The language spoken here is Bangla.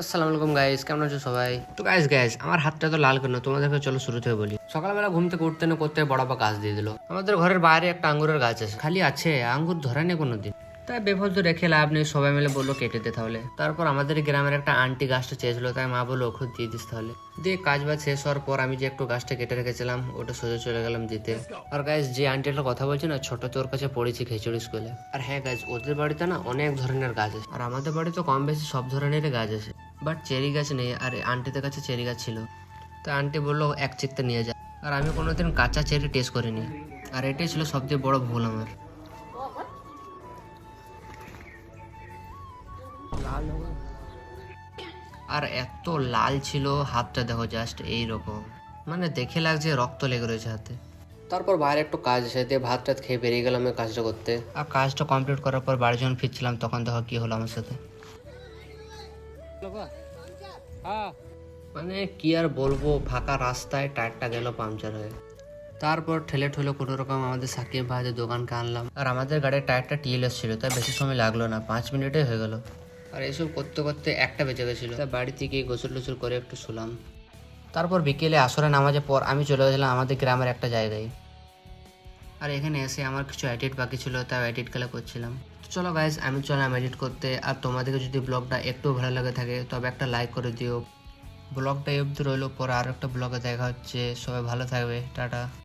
আসসালামু আলাইকুম গাইস, কেমন আছো সবাই? তো গাইস আমার হাতটা তো লাল কেন তোমাদেরকে চলো শুরু থেকে বলি। সকালবেলা ঘুম থেকে উঠতে না করতে বড় বাবা গাছ দিয়ে দিল। আমাদের ঘরের বাইরে একটা আঙ্গুরের গাছ আছে, খালি আছে, আঙ্গুর ধরে নেই কোনোদিন। তাই বেফালতু রেখে লাভ নেই, সবাই মিলে বললো কেটে দে তাহলে। তারপর আমাদের গ্রামের একটা আন্টি গাছটা চেয়েছিল, তাই মা বললো ওষুধ দিয়ে দিস তাহলে। দিয়ে কাজ বাজ শেষ হওয়ার পর আমি যে একটু গাছটা কেটে রেখেছিলাম ওটা সোজা চলে গেলাম দিতে। আর গাইস যে আন্টিটার কথা বলছি না, ছোট তোর কাছে পড়েছি খিচুড়ি স্কুলে। আর হ্যাঁ গাইস, ওদের বাড়িতে না অনেক ধরনের গাছ আছে, আর আমাদের বাড়িতে কম বেশি সব ধরনেরই গাছ আছে, বাট চেরি গাছ নেই। আর আন্টিদের কাছে চেরি গাছ ছিল, তো আন্টি বললো এক চিত্তে নিয়ে যা। আর আমি কোনোদিন কাঁচা চেরি টেস্ট করিনি, আর এটাই ছিল সবচেয়ে বড় ভুল আমার। আর এত লাল ছিল, হাতটা দেখো জাস্ট এইরকম, মানে দেখে লাগছে রক্ত লেগে রয়েছে হাতে। তারপর বাইরে একটু কাজ এসে দিয়ে ভাত টাত খেয়ে বেরিয়ে গেলাম আমি কাজটা করতে। আর কাজটা কমপ্লিট করার পর বাড়ি যখন ফিরছিলাম তখন দেখো কি হলো আমার সাথে। মানে কি আর বলবো, ফাঁকা রাস্তায় টায়ারটা গেল পাংচার হয়ে। তারপর ঠেলে ঠুলে কোনো রকম আমাদের সাকিব ভাইদের দোকানকে আনলাম। আর আমাদের গাড়ির টায়ারটা টিএলএস ছিল, তাই বেশি সময় লাগলো না, 5 মিনিটে হয়ে গেল। আর এইসব করতে করতে একটা বেজে গেছিলো, তাই বাড়ি থেকে গোসল টোসল করে একটু শুলাম। তারপর বিকেলে আসরে নামাজের পর আমি চলে গেছিলাম আমাদের গ্রামের একটা জায়গায়। আর এখানে এসে আমার কিছু এডিট বাকি ছিল, তাই এডিট খেলা করছিলাম। তো চলো গাইজ আমি চললাম এডিট করতে। আর তোমাদেরকে যদি ব্লগটা একটু ভালো লাগে থাকে তবে একটা লাইক করে দিও। ব্লগটা এই অবধি রইলো, পরে আরও একটা ব্লগে দেখা হচ্ছে। সবাই ভালো থাকবে, টাটা।